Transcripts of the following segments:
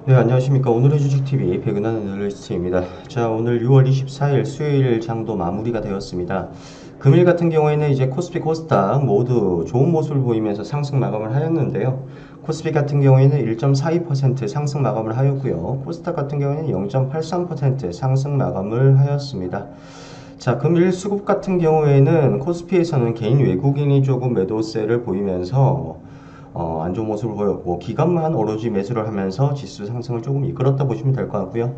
네, 안녕하십니까. 오늘의 주식TV 백은하 애널리스트입니다. 자, 오늘 6월 24일 수요일 장도 마무리가 되었습니다. 금일 같은 경우에는 이제 코스피, 코스닥 모두 좋은 모습을 보이면서 상승 마감을 하였는데요. 코스피 같은 경우에는 1.42% 상승 마감을 하였고요. 코스닥 같은 경우에는 0.83% 상승 마감을 하였습니다. 자, 금일 수급 같은 경우에는 코스피에서는 개인 외국인이 조금 매도세를 보이면서 안 좋은 모습을 보였고, 기관만 오로지 매수를 하면서 지수 상승을 조금 이끌었다 보시면 될 것 같고요.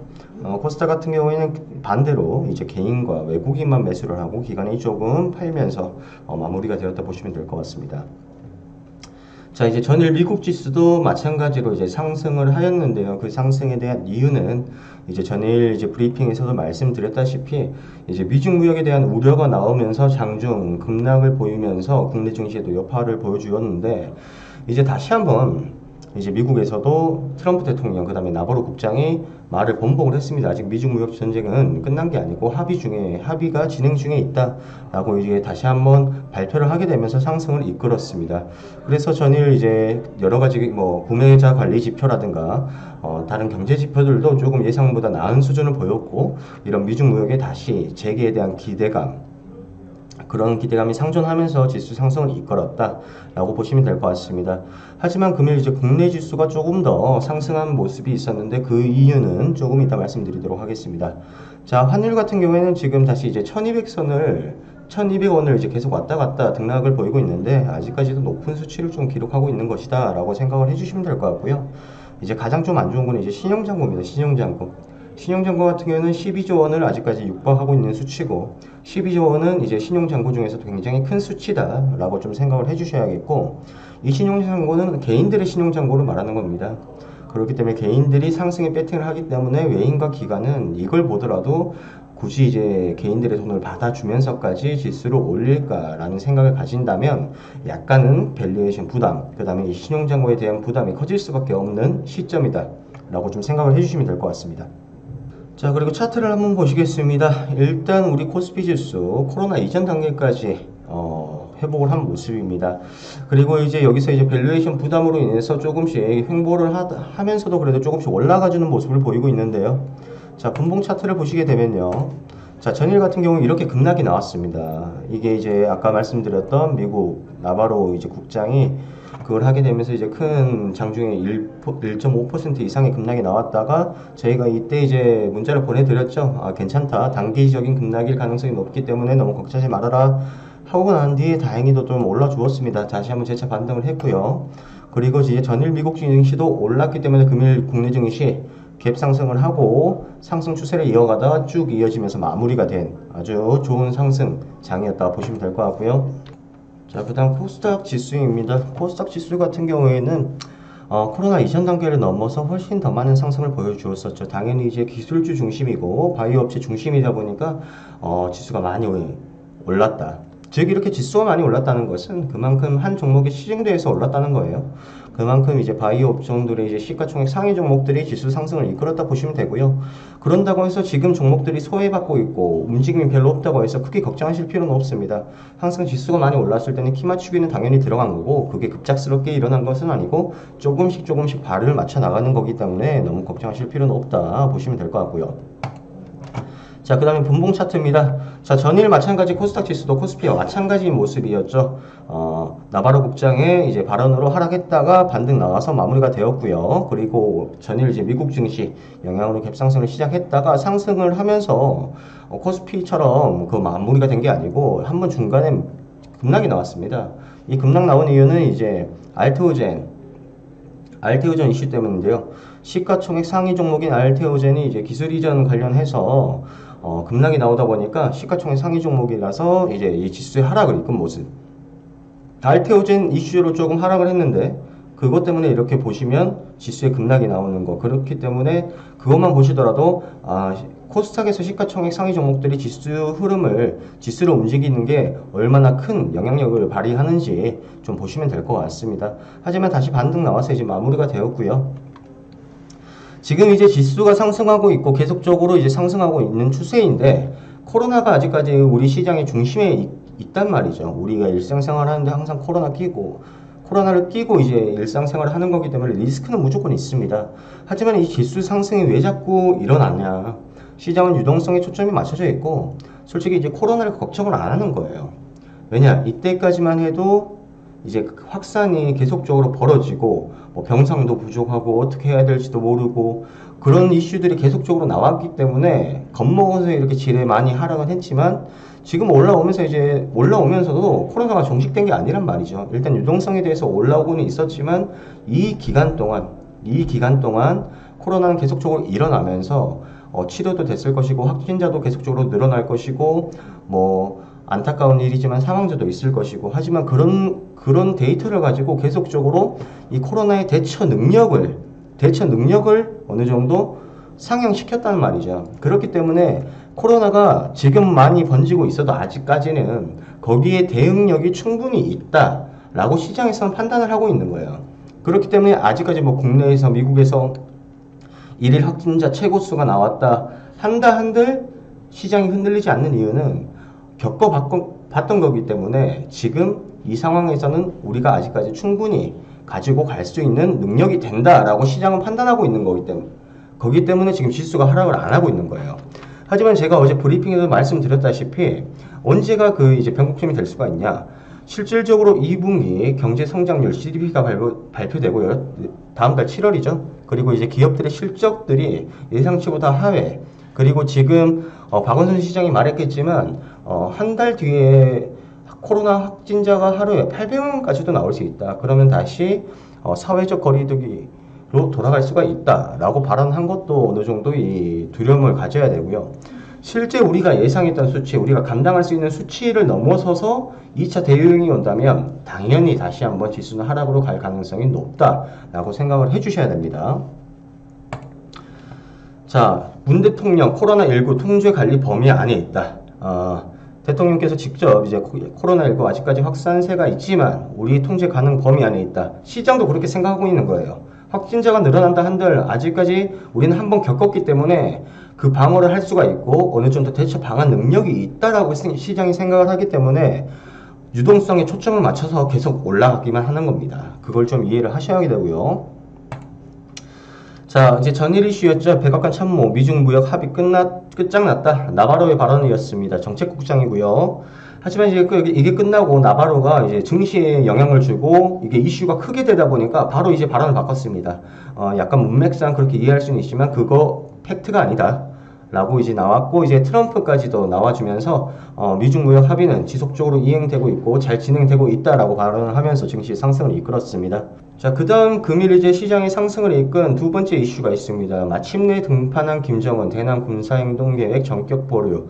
코스닥 같은 경우에는 반대로 이제 개인과 외국인만 매수를 하고 기관이 조금 팔면서 마무리가 되었다 보시면 될 것 같습니다. 자, 이제 전일 미국 지수도 마찬가지로 이제 상승을 하였는데요. 그 상승에 대한 이유는 이제 전일 이제 브리핑에서도 말씀드렸다시피 이제 미중 무역에 대한 우려가 나오면서 장중 급락을 보이면서 국내 증시에도 여파를 보여주었는데, 이제 다시 한번 이제 미국에서도 트럼프 대통령 그다음에 나바로 국장이 말을 번복을 했습니다. 아직 미중 무역 전쟁은 끝난 게 아니고 합의가 진행 중에 있다라고 이제 다시 한번 발표를 하게 되면서 상승을 이끌었습니다. 그래서 전일 이제 여러 가지 뭐 구매자 관리 지표라든가 다른 경제 지표들도 조금 예상보다 나은 수준을 보였고, 이런 미중 무역의 다시 재개에 대한 그런 기대감이 상존하면서 지수 상승을 이끌었다라고 보시면 될 것 같습니다. 하지만 금일 이제 국내 지수가 조금 더 상승한 모습이 있었는데, 그 이유는 조금 이따 말씀드리도록 하겠습니다. 자, 환율 같은 경우에는 지금 다시 이제 1200원을 이제 계속 왔다 갔다 등락을 보이고 있는데, 아직까지도 높은 수치를 좀 기록하고 있는 것이다 라고 생각을 해주시면 될 것 같고요. 이제 가장 좀 안 좋은 거는 이제 신용잔고입니다. 신용잔고 같은 경우는 12조 원을 아직까지 육박하고 있는 수치고, 12조 원은 이제 신용잔고 중에서도 굉장히 큰 수치다라고 좀 생각을 해주셔야겠고, 이 신용잔고는 개인들의 신용잔고를 말하는 겁니다. 그렇기 때문에 개인들이 상승에 배팅을 하기 때문에 외인과 기관은 이걸 보더라도 굳이 이제 개인들의 돈을 받아주면서까지 지수를 올릴까라는 생각을 가진다면 약간은 밸류에이션 부담, 그 다음에 이 신용잔고에 대한 부담이 커질 수밖에 없는 시점이다 라고 좀 생각을 해주시면 될 것 같습니다. 자, 그리고 차트를 한번 보시겠습니다. 일단 우리 코스피 지수 코로나 이전 단계까지 회복을 한 모습입니다. 그리고 이제 여기서 이제 밸류에이션 부담으로 인해서 조금씩 횡보를 하면서도 그래도 조금씩 올라가주는 모습을 보이고 있는데요. 자, 분봉 차트를 보시게 되면요. 자, 전일 같은 경우 이렇게 급락이 나왔습니다. 이게 이제 아까 말씀드렸던 미국 나바로 이제 국장이 그걸 하게 되면서 이제 큰 장중에 1.5% 이상의 급락이 나왔다가 저희가 이때 이제 문자를 보내드렸죠. 아, 괜찮다. 단기적인 급락일 가능성이 높기 때문에 너무 걱정하지 말아라 하고 난 뒤에 다행히도 좀 올라 주었습니다. 다시 한번 재차 반등을 했고요. 그리고 이제 전일 미국 증시도 올랐기 때문에 금일 국내 증시 갭 상승을 하고 상승 추세를 이어가다가 쭉 이어지면서 마무리가 된 아주 좋은 상승 장이었다 보시면 될 것 같고요. 자, 그 다음 코스닥 지수입니다. 코스닥 지수 같은 경우에는 코로나 이전 단계를 넘어서 훨씬 더 많은 상승을 보여주었었죠. 당연히 이제 기술주 중심이고 바이오 업체 중심이다 보니까 지수가 많이 올랐다. 즉 이렇게 지수가 많이 올랐다는 것은 그만큼 한 종목이 시중대에서 올랐다는 거예요. 그만큼 이제 바이오 업종들의 이제 시가총액 상위 종목들이 지수 상승을 이끌었다 보시면 되고요. 그런다고 해서 지금 종목들이 소외받고 있고 움직임이 별로 없다고 해서 크게 걱정하실 필요는 없습니다. 항상 지수가 많이 올랐을 때는 키 맞추기는 당연히 들어간 거고, 그게 급작스럽게 일어난 것은 아니고 조금씩 발을 맞춰 나가는 거기 때문에 너무 걱정하실 필요는 없다 보시면 될 것 같고요. 자, 그 다음에 분봉 차트입니다. 자, 전일 마찬가지 코스닥 지수도 코스피와 마찬가지인 모습이었죠. 나바로 국장의 이제 발언으로 하락했다가 반등 나와서 마무리가 되었고요. 그리고 전일 이제 미국 증시 영향으로 갭상승을 시작했다가 상승을 하면서 코스피처럼 그 마무리가 된 게 아니고 한번 중간에 급락이 나왔습니다. 이 급락 나온 이유는 이제 알테오젠 이슈 때문인데요. 시가총액 상위 종목인 알테오젠이 이제 기술 이전 관련해서 급락이 나오다 보니까 시가총액 상위 종목이라서 이제 이 지수의 하락을 이끈 모습. 알테오젠 이슈로 조금 하락을 했는데 그것 때문에 이렇게 보시면 지수의 급락이 나오는 거. 그렇기 때문에 그것만 보시더라도 코스닥에서 시가총액 상위 종목들이 지수를 움직이는 게 얼마나 큰 영향력을 발휘하는지 좀 보시면 될 것 같습니다. 하지만 다시 반등 나와서 이제 마무리가 되었고요. 지금 이제 지수가 상승하고 있고 계속적으로 이제 상승하고 있는 추세인데, 코로나가 아직까지 우리 시장의 중심에 있단 말이죠. 우리가 일상생활 하는데 항상 코로나 끼고 코로나를 끼고 이제 일상생활을 하는 거기 때문에 리스크는 무조건 있습니다. 하지만 이 지수 상승이 왜 자꾸 일어나냐? 시장은 유동성에 초점이 맞춰져 있고, 솔직히 이제 코로나를 걱정을 안 하는 거예요. 왜냐? 이때까지만 해도 이제 확산이 계속적으로 벌어지고, 뭐 병상도 부족하고 어떻게 해야 될지도 모르고 그런 이슈들이 계속적으로 나왔기 때문에 겁먹어서 이렇게 지뢰 많이 하락은 했지만, 지금 올라오면서도 코로나가 종식된 게 아니란 말이죠. 일단 유동성에 대해서 올라오고는 있었지만 이 기간 동안 코로나는 계속적으로 일어나면서 치료도 됐을 것이고 확진자도 계속적으로 늘어날 것이고, 뭐 안타까운 일이지만 사망자도 있을 것이고, 하지만 그런 데이터를 가지고 계속적으로 이 코로나의 대처 능력을 어느 정도 상향시켰다는 말이죠. 그렇기 때문에 코로나가 지금 많이 번지고 있어도 아직까지는 거기에 대응력이 충분히 있다라고 시장에서는 판단을 하고 있는 거예요. 그렇기 때문에 아직까지 뭐 국내에서 미국에서 일일 확진자 최고수가 나왔다 한들 시장이 흔들리지 않는 이유는 겪어봤던 거기 때문에, 지금 이 상황에서는 우리가 아직까지 충분히 가지고 갈 수 있는 능력이 된다라고 시장은 판단하고 있는 거기 때문에 지금 지수가 하락을 안 하고 있는 거예요. 하지만 제가 어제 브리핑에서 말씀드렸다시피 언제가 그 이제 변곡점이 될 수가 있냐? 실질적으로 2분기 경제 성장률 GDP가 발표되고요. 다음 달 7월이죠. 그리고 이제 기업들의 실적들이 예상치보다 하회. 그리고 지금 박원순 시장이 말했겠지만 한 달 뒤에 코로나 확진자가 하루에 800명까지도 나올 수 있다. 그러면 다시 사회적 거리두기로 돌아갈 수가 있다라고 발언한 것도 어느 정도 이 두려움을 가져야 되고요. 실제 우리가 예상했던 수치, 우리가 감당할 수 있는 수치를 넘어서서 2차 대유행이 온다면 당연히 다시 한번 지수는 하락으로 갈 가능성이 높다라고 생각을 해주셔야 됩니다. 자, 문 대통령 코로나19 통제 관리 범위 안에 있다. 대통령께서 직접 이제 코로나19 아직까지 확산세가 있지만 우리 통제 가능 범위 안에 있다. 시장도 그렇게 생각하고 있는 거예요. 확진자가 늘어난다 한들 아직까지 우리는 한번 겪었기 때문에 그 방어를 할 수가 있고 어느 정도 대처 방안 능력이 있다라고 시장이 생각을 하기 때문에 유동성에 초점을 맞춰서 계속 올라가기만 하는 겁니다. 그걸 좀 이해를 하셔야 되고요. 자, 이제 전일 이슈였죠. 백악관 참모 미중 무역 합의 끝장났다. 나바로의 발언이었습니다. 정책국장이고요. 하지만 이제 이게 끝나고 나바로가 이제 증시에 영향을 주고 이게 이슈가 크게 되다 보니까 바로 이제 발언을 바꿨습니다. 약간 문맥상 그렇게 이해할 수는 있지만 그거 팩트가 아니다 라고 이제 나왔고, 이제 트럼프까지도 나와주면서 미중 무역 합의는 지속적으로 이행되고 있고 잘 진행되고 있다라고 발언을 하면서 증시 상승을 이끌었습니다. 자, 그 다음 금일 이제 시장의 상승을 이끈 두 번째 이슈가 있습니다. 마침내 등판한 김정은 대남 군사행동계획 전격 보류.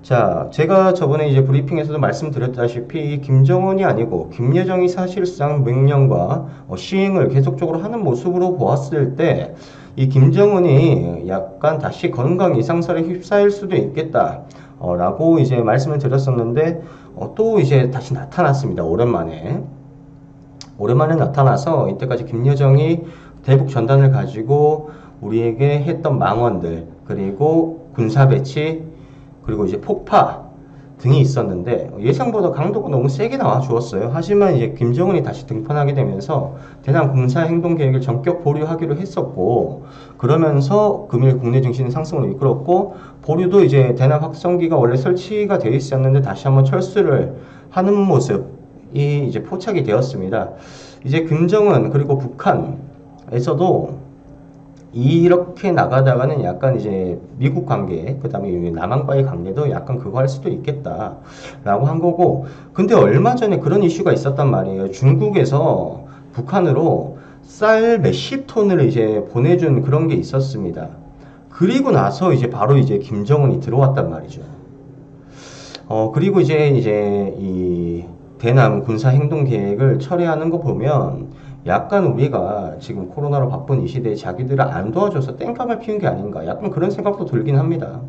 자, 제가 저번에 이제 브리핑에서도 말씀드렸다시피 김정은이 아니고 김여정이 사실상 명령과 시행을 계속적으로 하는 모습으로 보았을 때 이 김정은이 약간 다시 건강 이상설에 휩싸일 수도 있겠다 라고 이제 말씀을 드렸었는데 또 이제 다시 나타났습니다. 오랜만에 나타나서 이때까지 김여정이 대북 전단을 가지고 우리에게 했던 망언들, 그리고 군사 배치, 그리고 이제 폭파 등이 있었는데 예상보다 강도가 너무 세게 나와 주었어요. 하지만 이제 김정은이 다시 등판하게 되면서 대남 군사 행동 계획을 전격 보류하기로 했었고, 그러면서 금일 국내 증시는 상승을 이끌었고, 보류도 이제 대남 확성기가 원래 설치가 되어 있었는데 다시 한번 철수를 하는 모습이 이제 포착이 되었습니다. 이제 김정은 그리고 북한에서도 이렇게 나가다가는 약간 이제 미국 관계, 그 다음에 남한과의 관계도 약간 그거 할 수도 있겠다 라고 한 거고, 근데 얼마 전에 그런 이슈가 있었단 말이에요. 중국에서 북한으로 쌀 몇십 톤을 이제 보내준 그런 게 있었습니다. 그리고 나서 이제 바로 이제 김정은이 들어왔단 말이죠. 그리고 이제 이 대남 군사 행동 계획을 철회하는 거 보면 약간 우리가 지금 코로나로 바쁜 이 시대에 자기들을 안 도와줘서 땡깡을 피운 게 아닌가, 약간 그런 생각도 들긴 합니다.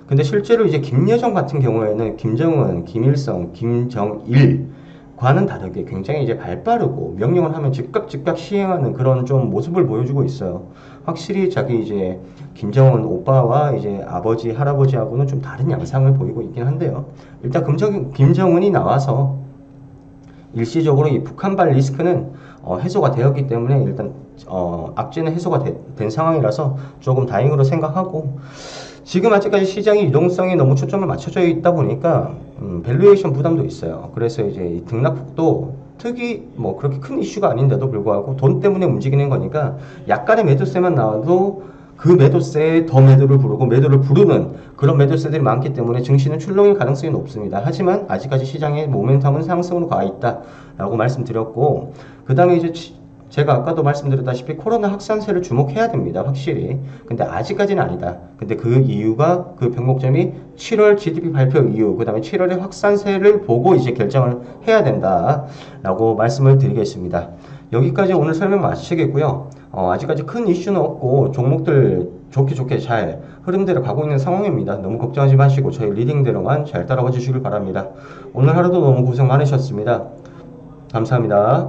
근데 실제로 이제 김여정 같은 경우에는 김정은, 김일성, 김정일과는 다르게 굉장히 이제 발빠르고 명령을 하면 즉각 시행하는 그런 좀 모습을 보여주고 있어요. 확실히 자기 이제 김정은 오빠와 이제 아버지, 할아버지하고는 좀 다른 양상을 보이고 있긴 한데요. 일단 김정은이 나와서 일시적으로 이 북한발 리스크는 해소가 되었기 때문에 일단 악재는 해소가 된 상황이라서 조금 다행으로 생각하고, 지금 아직까지 시장이 유동성에 너무 초점을 맞춰져 있다 보니까 밸류에이션 부담도 있어요. 그래서 이제 이 등락폭도 특히 뭐 그렇게 큰 이슈가 아닌데도 불구하고 돈 때문에 움직이는 거니까 약간의 매도세만 나와도 그 매도세에 더 매도를 부르고 매도를 부르는 그런 매도세들이 많기 때문에 증시는 출렁일 가능성이 높습니다. 하지만 아직까지 시장의 모멘텀은 상승으로 가 있다라고 말씀드렸고, 그 다음에 이제 제가 아까도 말씀드렸다시피 코로나 확산세를 주목해야 됩니다. 확실히. 근데 아직까지는 아니다. 근데 그 이유가, 그 변곡점이 7월 GDP 발표 이후, 그 다음에 7월의 확산세를 보고 이제 결정을 해야 된다라고 말씀을 드리겠습니다. 여기까지 오늘 설명 마치겠고요. 아직까지 큰 이슈는 없고 종목들 좋게 잘 흐름대로 가고 있는 상황입니다. 너무 걱정하지 마시고 저희 리딩대로만 잘 따라가 주시길 바랍니다. 오늘 하루도 너무 고생 많으셨습니다. 감사합니다.